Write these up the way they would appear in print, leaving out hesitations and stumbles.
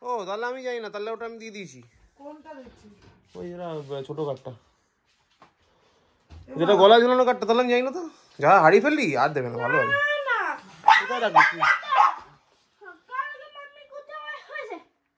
ও তাহলে আমি জানি না, তাহলে ওটা আমি দিয়ে দিয়েছি। ওই ছোট কাঠটা, যেটা গলায় ঝুলানো কাঠটা, তাহলে আমি জানি না তো। যা হারিয়ে ফেললি আর দেবে না, ভালো হবে। কোথায় রাখবি?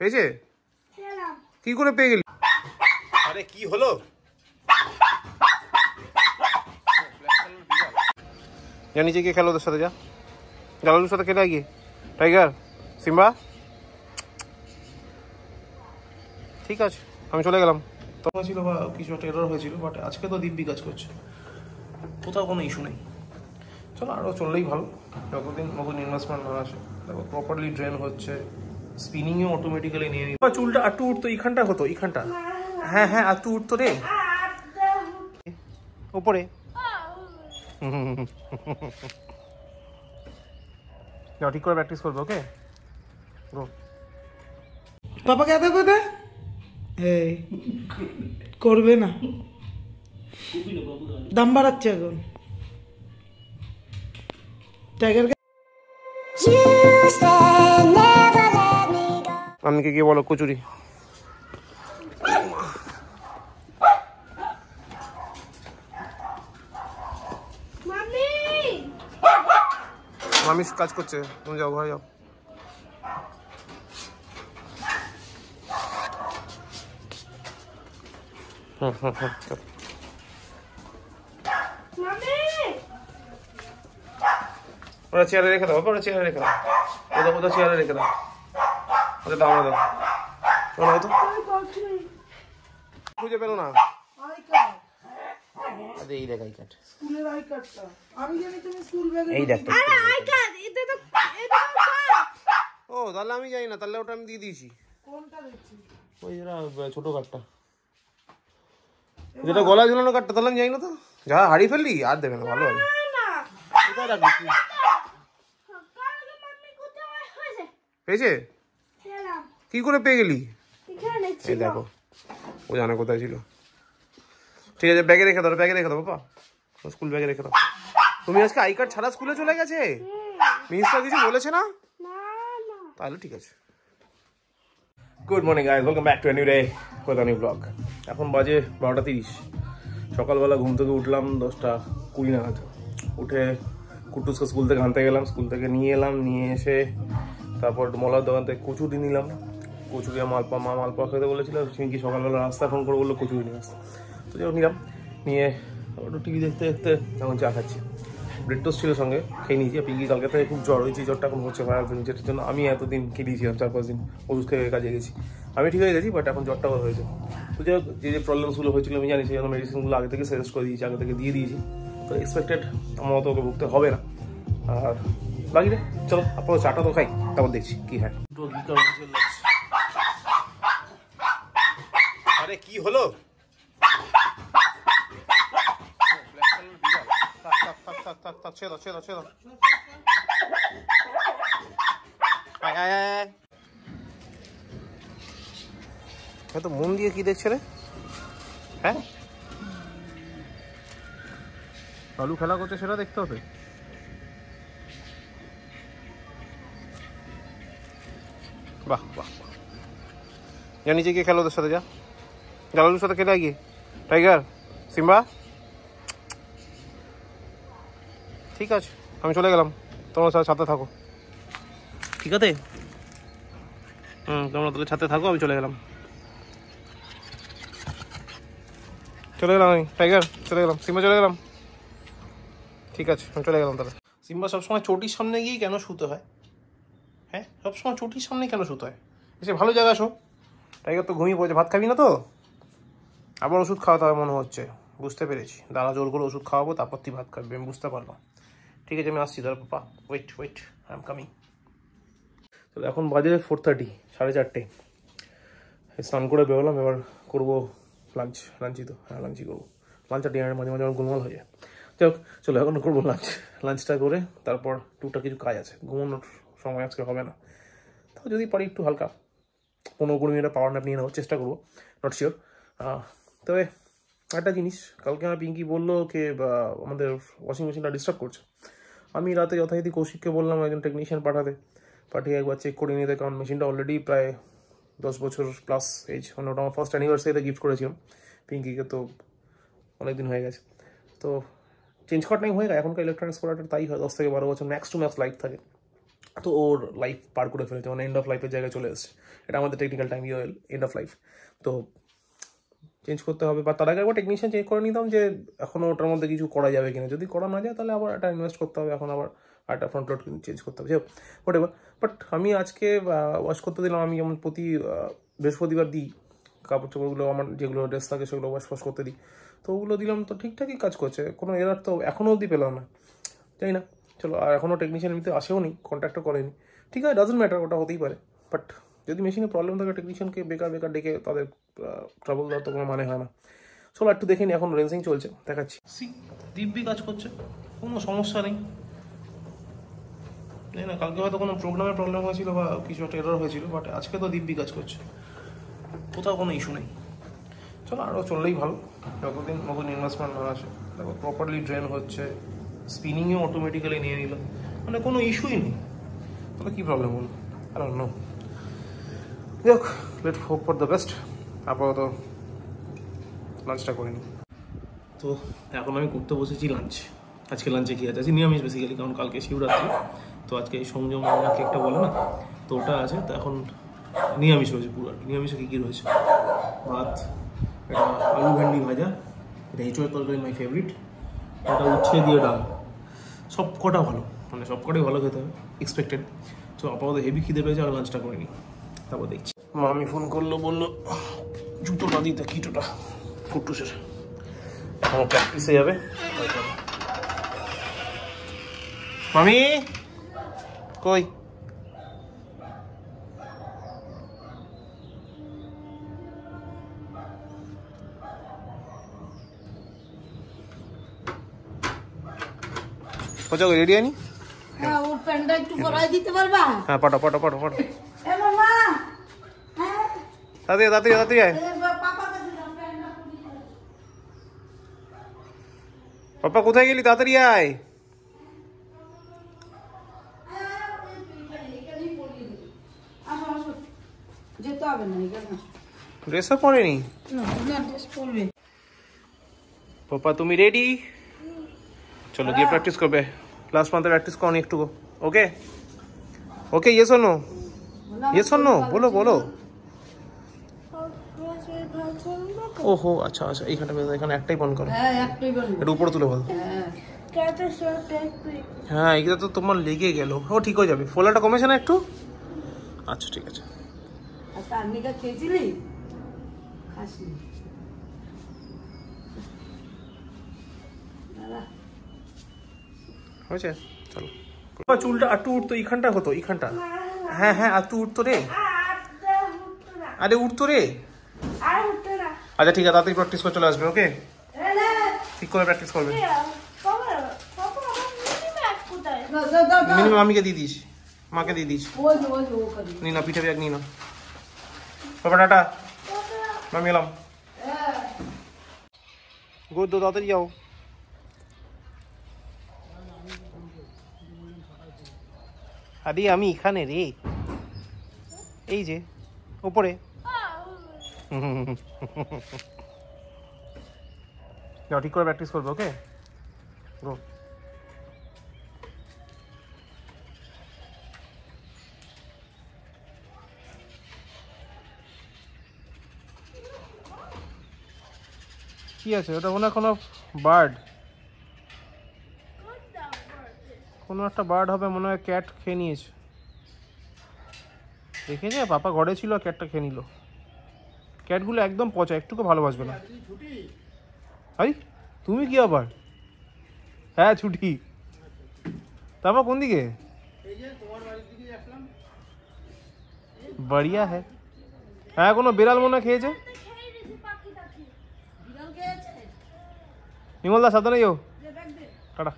পেয়েছে? কি করে পেয়ে গেলি? আরে কি হলো? যা নিচে গিয়ে খেলো ওদের সাথে, যা জালালুর সাথে খেলে গিয়ে। টাইগার, সিম্বা, ঠিক আছে আমি চলে গেলাম। তখন ছিল বা কিছু একটা এরর হয়েছিল, বাট আজকে তো দিব্যি কাজ করছে, কোথাও কোনো ইস্যু নেই। চলো আরও চললেই ভালো, যতদিন নতুন ইনভেস্টমেন্ট না আসে। দেখো প্রপারলি ড্রেন হচ্ছে, স্পিনিংও অটোমেটিক্যালি নিয়ে নিই। চুলটা একটু উঠতো, এইখানটা হতো, এইখানটা। হ্যাঁ হ্যাঁ একটু উঠতো রে ওপরে। যাও ঠিক করে প্র্যাকটিস করবে, ওকে গো। পাপা কে দেখো দে, এই করবে না, দাম বাড়াচ্ছে এখন। টাইগারকে আমি কি বলো কচুরি? মামি কাজ করছে, তুমি যাও ঘরে যাও। ওরা চেয়ারে রেখে দাও, ওরা চেয়ারে রেখে দাও, ওদের চেয়ারে রেখে দাও, ওদের দাও, দাও শোনো তো, খুঁজে পেলো না। এই দেখ আই কার্ড, স্কুলের আই কার্ডটা আমি জানি তুমি স্কুল ব্যাগে। এই দেখ আরে আই কার্ড, এটা তো ও তাহলে আমি জানি না, তাহলে ওটা আমি দিয়ে দিয়েছি। কোনটা দিচ্ছি? ওই ছোট কাঠটা, যেটা গলায় ঝুলানো কাঠটা, তাহলে আমি জানি না তো। যা হারিয়ে ফেললি আর দেবে না, ভালো হবে। কোথায় রাখবি? পেয়েছে? কি করে পেয়ে গেলি? এই দেখো ও জানে কোথায় ছিল। ঠিক আছে ব্যাগে রেখে দাও, ব্যাগে রেখে দাও বাবা, স্কুল ব্যাগে রেখে দাও। তুমি আজকে আই কার্ড ছাড়া স্কুলে চলে গেছে? মিনিস্টার কিছু বলেছে না? তাহলে ঠিক আছে। Good morning guys, welcome back to a new day with a new blog. এখন বাজে 12:30। সকালবেলা ঘুম থেকে উঠলাম 10:20 নাগাদ। উঠে কুটুসকে স্কুল থেকে আনতে গেলাম, স্কুল থেকে নিয়ে এলাম, নিয়ে এসে তারপর মলার দোকান থেকে কচুরি নিলাম। কচুরি মালপোয়া খেতে বলেছিল, কি সকালবেলা রাস্তা ফোন করে বললো কচুরি নিয়ে আসতে, তো যাও নিলাম। নিয়ে একটু টিভি দেখতে দেখতে এখন চা খাচ্ছি। ব্রেড টোস্ট ছিল সঙ্গে, খেয়ে নিয়েছি। পিঙ্কি কালকে থেকে খুব জ্বর হয়েছে, জ্বরটা এখন হচ্ছে ভাইরাল ফিভার, যেটার জন্য আমি এতদিন খেলিয়েছিলাম 4-5 দিন ওষুধ খেয়ে কাজে গেছি। আমি ঠিক হয়ে গেছি, বাট এখন জ্বরটাও হয়েছে। তো যাই হোক, যে প্রবলেমসগুলো হয়েছিল আমি জানি, সেই জন্য মেডিসিনগুলো আগে থেকে সাজেস্ট করে দিয়েছি, আগে থেকে দিয়ে দিয়েছি। তো এক্সপেক্টেড আমার মতো ওকে ভুগতে হবে না। আর বাকি রে চলো আপনার চাটা তো খাই, তারপর দেখছি কি হয়। আরে কি হলো? তো মন দিয়ে কি দেখছে রে? হ্যাঁ আলু খেলা করছে, সেটা দেখতে হবে। বাহ বাহ, যা নিচে গিয়ে খেলো ওদের সাথে, যা জালালুর সাথে খেলে গিয়ে। টাইগার, সিম্বা, ঠিক আছে আমি চলে গেলাম, তোমরা সাথে থাকো, ঠিক আছে? তোমরা তাহলে সাথে থাকো, আমি চলে গেলাম। আমি টাইগার চলে গেলাম, সিম্বা চলে গেলাম, ঠিক আছে আমি চলে গেলাম তাহলে। সিম্বা সবসময় চটির সামনে গিয়ে কেন শুতে হয়? হ্যাঁ সবসময় চটির সামনে কেন শুতে হয়? এসে ভালো জায়গা শো। টাইগার তো ঘুমিয়ে পড়েছে, ভাত খাবি না তো? আবার ওষুধ খাওয়াতে হবে মনে হচ্ছে, বুঝতে পেরেছি। দাঁড়া জোর করে ওষুধ খাওয়াবো, তারপর তুই ভাত খাবি, আমি বুঝতে পারলাম। ঠিক আছে আমি আসছি, দাঁড়া পাপা, ওয়েট আই এম কামিং। তো এখন বাজে 4:30, 4:30। স্নান করে বেরোলাম, এবার করবো লাঞ্চই তো, হ্যাঁ লাঞ্চই করবো। লাঞ্চ আর ডিনারের মাঝে মাঝে আমার গোলমাল হয়ে যায়। যাই হোক চলো এখন করবো লাঞ্চটা করে তারপর টুকটাক কিছু কাজ আছে, ঘুমানোর সময় আজকে হবে না। তাও যদি পারি একটু হালকা 15-20 মিনিটের পাওয়ার ন্যাপ নিয়ে নেওয়ার চেষ্টা করবো, নট শিওর। তবে একটা জিনিস, কালকে আমার পিঙ্কি বললো যে আমাদের ওয়াশিং মেশিনটা ডিস্টার্ব করছে। আমি রাতে যথারীতি কৌশিককে বললাম একজন টেকনিশিয়ান পাঠাতে, পাঠিয়ে একবার চেক করে নিতে, কারণ মেশিনটা অলরেডি প্রায় 10 বছর প্লাস এজ, মানে ওটা আমার ফার্স্ট অ্যানিভার্সারিতে গিফট করেছিলাম পিঙ্কিকে, তো অনেকদিন হয়ে গেছে। তো চেঞ্জ করার টাইম হয়ে গেছে। এখনকার ইলেকট্রনিক্স প্রোডাক্টের তাই হয়, 10 থেকে 12 বছর ম্যাক্স টু ম্যাক্স লাইফ থাকে। তো ওর লাইফ পার করে ফেলেছে, মানে এন্ড অফ লাইফের জায়গায় চলে এসেছে। এটা আমাদের technical time end of life, তো চেঞ্জ করতে হবে। বা তার আগে একবার টেকনিশিয়ান চেক করে নিতাম যে এখনও ওটার মধ্যে কিছু করা যাবে কিনা। যদি করা না যায় তাহলে আবার একটা ইনভেস্ট করতে হবে, এখন আবার একটা ফ্রন্ট লোড চেঞ্জ করতে হবে, হোয়াট এভার। বাট আমি আজকে ওয়াশ করতে দিলাম। আমি যেমন প্রতি বৃহস্পতিবার দিই কাপড় চোপড়গুলো, আমার যেগুলো ড্রেস থাকে সেগুলো ওয়াশ করতে দিই, তো ওগুলো দিলাম, তো ঠিকঠাকই কাজ করছে, কোনো এরার তো এখনও অবধি পেলাম না, জানি না। চলো, আর এখনও টেকনিশিয়ান এমনিতে আসেও নি, কন্ট্যাক্টও করেনি, ঠিক আছে, ডাজন্ট ম্যাটার, ওটা হতেই পারে। বাট যদি মেশিনে প্রবলেম থাকে টেকনিশিয়ানকে বেকার ডেকে তাদের ট্রাবল দেওয়ার তো কোনো মানে হয় না। চলো একটু দেখে নি, এখন রেন্সিং চলছে, দেখাচ্ছি। দিব্যি কাজ করছে, কোনো সমস্যা নেই, জানি না কালকে হয়তো কোনো প্রোগ্রামের প্রবলেম হয়েছিল বা কিছু একটা এরর হয়েছিল, বাট আজকে তো দিব্যি কাজ করছে, কোথাও কোনো ইস্যু নেই। চলো আরও চললেই ভালো, যতদিন নতুন ইনভেস্টমেন্ট না আসে। দেখো প্রপারলি ড্রেন হচ্ছে, স্পিনিংও অটোমেটিক্যালি নিয়ে নিল, মানে কোনো ইস্যুই নেই। তাহলে কী প্রবলেম হলো? আর নো, যাক, let hope for the best. আপাতত লাঞ্চটা করে নিই। তো এখন আমি করতে বসেছি লাঞ্চ। আজকে লাঞ্চে কী আছে? আজকে নিরামিষ বেসিক্যালি, কারণ কালকে শিবরাত্রি, তো আজকে এই সংযম কেকটা বলে না, তো ওটা আছে। তো এখন নিরামিষ রয়েছে পুরো। নিরামিষে কী কী রয়েছে? ভাত, এটা আলু ভেন্ডি ভাজা, এটা এঁচোড়ের তরকারি মাই ফেভারিট, এটা উচ্ছে দিয়ে ডাল, সব কটা ভালো, মানে সব কটাই ভালো খেতে হবে, এক্সপেক্টেড। তো আপাতত হেভি খিদে পেয়েছে, আর লাঞ্চটা করে নিই, তারপর দেখছি। মামি ফোন করলো, বললো জুতোটা দিতে, কিটোটা ফুটুসের, আমার প্র্যাকটিসে যাবে। মামি কই? কোথাও রেডি আনি? হ্যাঁ, ওর প্যান্টটা একটু পরাই দিতে পারবা? হ্যাঁ, পাঠা। এ মামা, হ্যাঁ তাড়াতাড়ি আয়। পাপা কোথায় গেলি? তাড়াতাড়ি আয়। যেতে হবে না, ড্রেসও পরেনি পড়বে। পাপা তুমি রেডি? চলো গিয়ে প্র্যাকটিস করবে, লাস্ট মান্থে প্র্যাকটিস করনি একটু। Okay okay, yes or no? Yes or no বলো। ওহো আচ্ছা, এখানে একটাই বন্ধ করো। হ্যাঁ, একটাই বন্ধ। এটা উপরে তুলে বল। হ্যাঁ, এটা তো তোমার লেগে গেল। ও ঠিক হয়ে যাবে, ফোলাটা কমেছে না একটু? আচ্ছা ঠিক আছে। খেয়েছিলি? খাসনি? হয়েছে, চলো। চুলটা একটু উঠতো, এইখানটা হতো, এইখানটা। হ্যাঁ একটু উঠতো রে, আরে উঠতো রে। আচ্ছা ঠিক আছে, তাড়াতাড়ি প্র্যাকটিস করে চলে আসবে। ওকে, ঠিক করে প্র্যাকটিস করবে। মিনিমাম মামিকে দিয়ে দিস, মাকে দিয়ে দিস। নি না, পিঠে ব্যাগ নি না। বাবা টাটা, মামি এলাম। গুড, তাড়াতাড়ি যাও। আরে আমি এখানে রে, এই যে উপরে। যাও, ঠিক করে প্র্যাকটিস করবে। ওকে, গো। কি আছে ওটা? মনে হয় কোনো বার্ড, কোনো একটা বার্ড হবে মনে হয়। ক্যাট খেয়ে নিয়েছে, দেখেছে? পাপা ঘরে ছিল, ক্যাটটা খেয়ে নিল। ক্যাটগুলো একদম পচা, একটুকু ভালোবাসবে না। ভাই তুমি কি আবার? হ্যাঁ ছুটি। তারপর কোন দিকে? বড়িয়া হ্যাঁ। হ্যাঁ, কোনো বিড়াল মনে খেয়েছে। নিমলদা সাবধানে যাও, টাটা।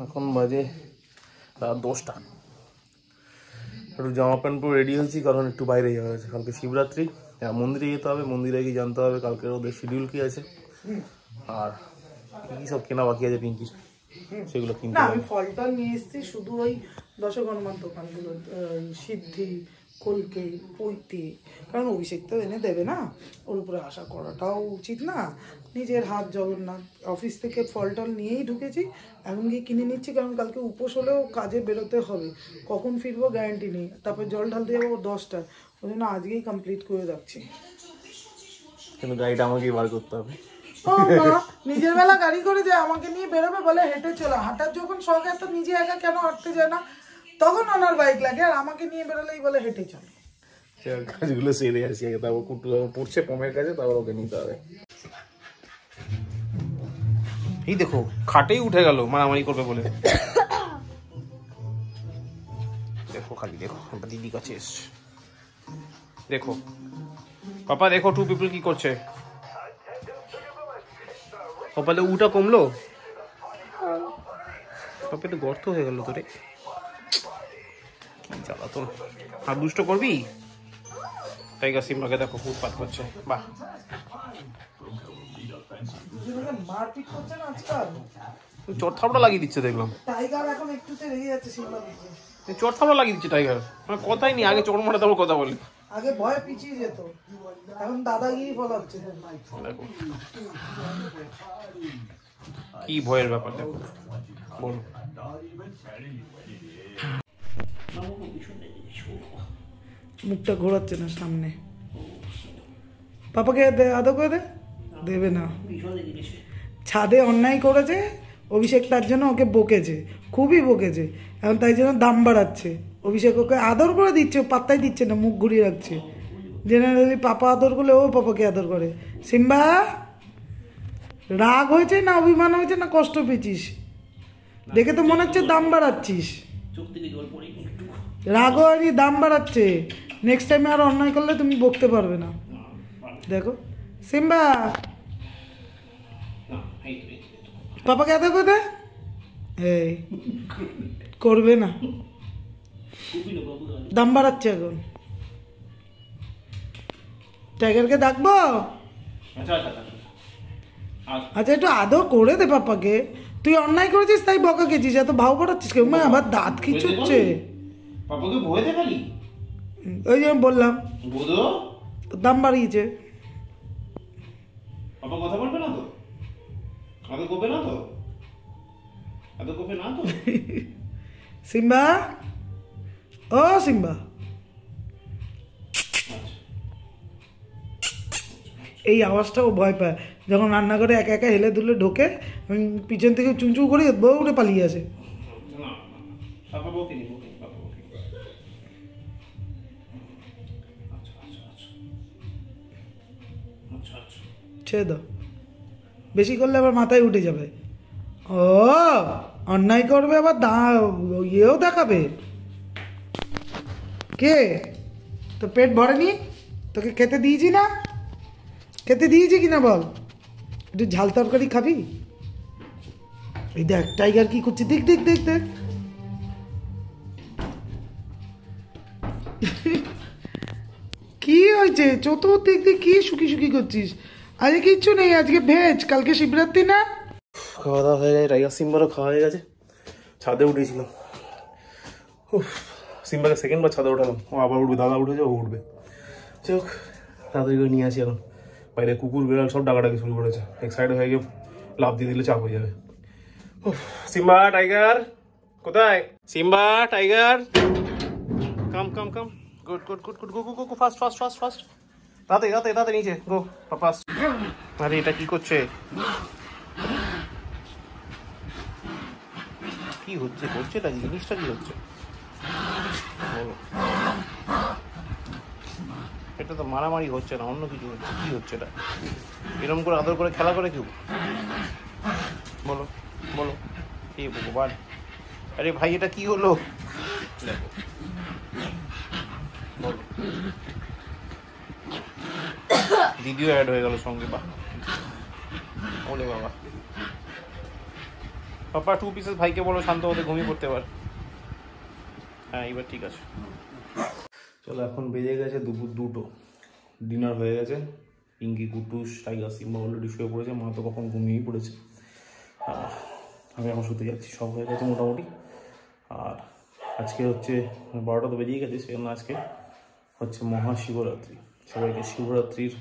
এখন বাজে রাত 10টা। একটু জামা প্যান্ট পরে রেডি হয়েছি, কারণ একটু বাইরে যাওয়া আছে। কালকে শিবরাত্রি, মন্দিরে যেতে হবে, মন্দিরে গিয়ে জানতে হবে কালকের ওদের শিডিউল কি আছে, আর কি সব কেনা বাকি আছে পিঙ্কির, সেগুলো কিনতে হবে। আমি ফলটা নিয়ে এসেছি শুধু ওই দশকর্মার দোকানগুলো, সিদ্ধি, কলকে, পৈতে, কারণ অভিষেক তো এনে দেবে না, ওর উপরে আশা করাটাও উচিত না। নিজের হাত জগন্নাথ, অফিস থেকে ফল টল নিয়েই ঢুকেছি, এখন গিয়ে কিনে নিচ্ছি, কারণ কালকে উপোস হলেও কাজে বেরোতে হবে, কখন ফিরবো গ্যারান্টি নেই। তারপর জল ঢালতে যাবো 10টা, ওই জন্য আজকেই কমপ্লিট করে যাচ্ছি। কিন্তু গাড়িটা আমাকেই বার করতে হবে। ও মা, নিজের বেলা গাড়ি করে যায়, আমাকে নিয়ে বেরোবে বলে হেঁটে চলো। হাঁটার যখন শখ, এত নিজে একা কেন হাঁটতে যায় না, তখন ওনার বাইক লাগে, আর আমাকে নিয়ে বেরোলেই বলে হেঁটে চলো। কাজগুলো সেরে আসি আগে, তারপর কুটু পড়ছে পমের কাছে, তারপর ওকে নিতে হবে। এই দেখো খাটেই উঠে গেল মারামারি করবে বলে। দেখো খালি দেখো, দিদি কাছে এসছে, দেখো পাপা, দেখো টু পিপল কি করছে। কপালে উটা কমলো, পাপা একটু গর্ত হয়ে গেল তোরে, কি জ্বালাতন। আর দুষ্ট করবি? টাইগার সিম্বাকে দেখো ফুটপাত করছে, বাহ। মারপিট করছে না আজকাল, চট থাপড়া লাগিয়ে দিচ্ছে দেখলাম। টাইগার এখন একটুতে রেগে যাচ্ছে সিম্বা দিকে, চট থাপড়া লাগিয়ে দিচ্ছে টাইগার, মানে কথাই নেই। আগে চট মারা তারপর কথা বলে, আগে ভয়ে পিছিয়ে যেত, এখন দাদাগিরি ফলাচ্ছে। দেখো কি ভয়ের ব্যাপার, দেখো বলো। মুখটা ঘোরাচ্ছে না সামনে, পাপাকে আদর করে দে, দেবে না। ছাদে অন্যায় করেছে অভিষেক, তার জন্য ওকে বকেছে, খুবই বকেছে, এখন তাই জন্য দাম বাড়াচ্ছে। অভিষেক ওকে আদর করে দিচ্ছে, ও পাত্তাই দিচ্ছে না, মুখ ঘুরিয়ে রাখছে। জেনারেলি পাপা আদর করলে ও পাপাকে আদর করে। সিম্বা, রাগ হয়েছে না অভিমান হয়েছে না কষ্ট পেয়েছিস? দেখে তো মনে হচ্ছে দাম বাড়াচ্ছিস। রাগ হয়নি, দাম বাড়াচ্ছে। নেক্সট টাইমে আর অন্যায় করলে তুমি বকতে পারবে না। দেখো সিম্বা, পাপাকে আদর করে দে, এই করবে না, দাম বাড়াচ্ছে এখন। টাইগারকে ডাকবো? আচ্ছা একটু আদর করে দে পাপাকে। তুই অন্যায় করেছিস তাই বকা খেয়েছিস, এত ভাও পড়াচ্ছিস কেউ? আবার দাঁত খিচুচ্ছে। ওই যে বললাম দাম বাড়িয়েছে। কথা বলবে না তো, আদর করবে না তো, আদর করবে না তো। সিম্বা, ও সিম্বা, এই আওয়াজটাও ভয় পায় যখন রান্নাঘরে একা একা হেলে দুলে ঢোকে, পিছন থেকে চুঁচু করে দৌড়ে পালিয়ে আসে। ছেড়ে দাও, বেশি করলে আবার মাথায় উঠে যাবে। ও অন্যায় করবে আবার ইয়েও দেখাবে। কে তো পেট ভরেনি? তোকে খেতে দিয়েছি না? খেতে দিয়েছি কিনা বল? একটু ঝাল তরকারি খাবি? এই দেখ টাইগার কি করছে, দেখ দেখ দেখ দেখ। কি হয়েছে? চতুর্দিক দিয়ে কি শুকি শুকি করছিস? আজকে কিচ্ছু নেই, আজকে ভেজ, কালকে শিবরাত্রি না। খাওয়া দাওয়া হয়ে গেছে, টাইগার সিম্বারও খাওয়া হয়ে গেছে। ছাদে উঠেছিলাম, সিম্বাকে সেকেন্ডবার ছাদে উঠালাম, ও আবার উঠবে, দাদা উঠেছে, ও উঠবে। চোখ তাড়াতাড়ি করে নিয়ে আসি। এখন বাইরে কুকুর বিড়াল সব ডাকাডাকি শুরু করেছে, এক সাইডে হয়ে গিয়ে লাফ দিয়ে দিলে চাপ হয়ে যাবে। সিম্বা টাইগার কোথায়? সিম্বা টাইগার, কাম কাম কাম, গুড গুড গুড গুড, গো গো গো, ফাস্ট ফাস্ট ফাস্ট ফাস্ট, তাতে তাতে তাতে নিচে গো পাপা। আরে এটা কি করছে? কি হচ্ছে করছে এটা, জিনিসটা কি হচ্ছে বলো? এটা তো মারামারি হচ্ছে না, অন্য কিছু হচ্ছে। কি হচ্ছে এটা? এরকম করে আদর করে খেলা করে কেউ? বলো বলো, হে ভগবান। আরে ভাই এটা কি হলো? দেখো বলো, দিদিও অ্যাড হয়ে গেল সঙ্গে। বাহ, ওলে বাবা। পাপা 2 পিসেস ভাইকে বলো শান্ত হতে, ঘুমিয়ে পড়তে পার। হ্যাঁ এবার ঠিক আছে। চলো এখন বেজে গেছে দুপুর 2টো, ডিনার হয়ে গেছে। Pinki, Kutus, tiger, Simba already শুয়ে পড়েছে, মা তো কখন ঘুমিয়েই পড়েছে। আমি এখন শুতে যাচ্ছি, সব হয়ে গেছে মোটামুটি। আর আজকে হচ্ছে 12টা তো বেরিয়ে গেছে, সেজন্য আজকে হচ্ছে মহাশিবরাত্রি। সবাইকে শিবরাত্রির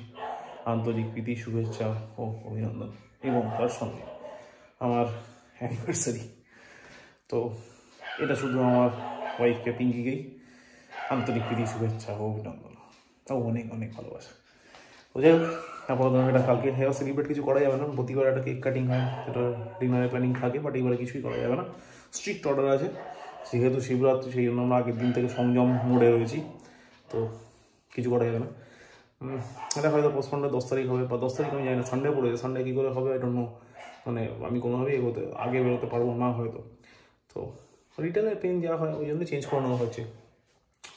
আন্তরিক প্রীতি, শুভেচ্ছা ও অভিনন্দন, এবং তার সঙ্গে আমার অ্যানিভার্সারি। তো এটা শুধু আমার ওয়াইফকে, পিঙ্কিকেই আন্তরিক প্রীতি, শুভেচ্ছা ও অভিনন্দন, তাও অনেক অনেক ভালোবাসা। তো যাই হোক, আপাতত এটা কালকে হেয়ার সেলিব্রেট কিছু করা যাবে না, প্রতিবার একটা কেক কাটিং হয়, এটা ডিনারের প্ল্যানিং থাকে, বাট এবারে কিছুই করা যাবে না, স্ট্রিক্ট অর্ডার আছে। যেহেতু শিবরাত্রি, সেই জন্য আমরা আগের দিন থেকে সংযম মোড়ে রয়েছি, তো কিছু করা যাবে না। এটা হয়তো পোস্টপন্ডে 10 তারিখ হবে, বা 10 তারিখ আমি জানি না, সানডে পড়েছে, সানডে কী করে হবে আই ডোন্ট নো। মানে আমি কোনোভাবেই আগে বেরোতে পারবো না হয়তো। তো রিটেলের পেন যা হয় ওই জন্য চেঞ্জ করে নেওয়া হচ্ছে,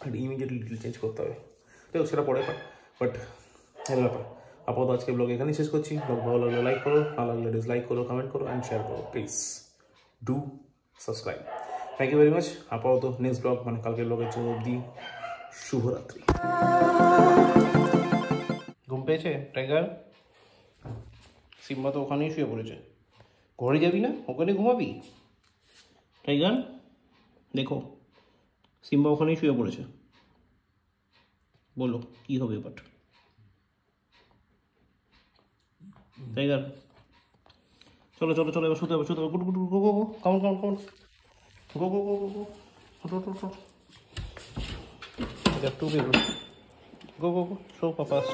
আর ইমিডিয়েটলি ডিটেল চেঞ্জ করতে হবে। দেখো সেটা পরে পাই, বাট এর ব্যাপার। আপাতত আজকে ব্লগ এখানেই শেষ করছি। ব্লগ ভালো লাগলে লাইক করো, না লাগলে ডিসলাইক করো, কমেন্ট করো অ্যান্ড শেয়ার করো। Please do subscribe. Thank you very much. আপাতত নেক্সট ব্লগ মানে কালকের ব্লগের জন্য অবধি শুভরাত্রি। ঘুম পেয়েছে টাইগার? সিম্বা তো ওখানেই শুয়ে পড়েছে, ঘরে যাবি না? ওখানে ঘুমাবি টাইগার? দেখো সিম্বা ওখানেই শুয়ে পড়েছে, বলো কি হবে বাট টাইগার? চলো চলো চলো, এবার শুতে হবে, শুতে হবে। Good good go go go, come on come on come on, go go go go go, to go go go, so fast.